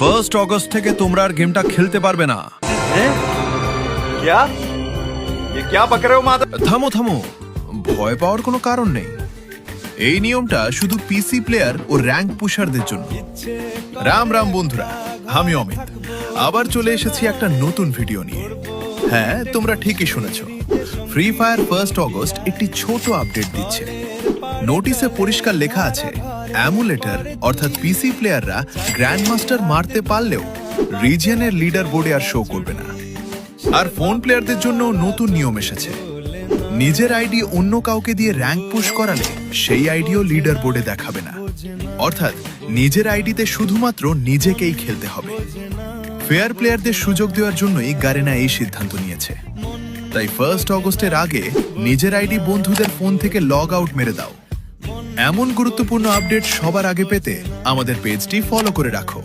1 August থেকে তোমরা আর গেমটা খেলতে পারবে না। क्या ये क्या बक रहे हो माता? থামো থামো, ভয় পাওয়ার কোনো কারণ নেই। এই নিয়মটা শুধু পিসি প্লেয়ার ও র্যাঙ্ক পুশারদের জন্য। রাম রাম বন্ধুরা, আমি অমিত আবার চলে এসেছি একটা নতুন ভিডিও নিয়ে। হ্যাঁ, তোমরা ঠিকই শুনেছো, ফ্রি ফায়ার 1 অগস্ট একটি ছোট আপডেট দিচ্ছে। নোটিশে পরিষ্কার লেখা আছে, অ্যামুলেটার অর্থাৎ পিসি প্লেয়াররা গ্র্যান্ড মাস্টার মারতে পারলেও রিজিয়নের লিডার বোর্ডে আর শো করবে না। আর ফোন প্লেয়ারদের জন্য নতুন নিয়ম এসেছে, নিজের আইডি অন্য কাউকে দিয়ে র্যাঙ্ক পুশ করালে সেই আইডিও লিডার বোর্ডে দেখাবে না। অর্থাৎ নিজের আইডিতে শুধুমাত্র নিজেকেই খেলতে হবে। ফেয়ার প্লেয়ারদের সুযোগ দেওয়ার জন্যই গারেনা এই সিদ্ধান্ত নিয়েছে। তাই 1 অগস্টের আগে নিজের আইডি বন্ধুদের ফোন থেকে লগ আউট মেরে দাও। এমন গুরুত্বপূর্ণ আপডেট সবার আগে পেতে আমাদের পেজটি ফলো করে রাখো।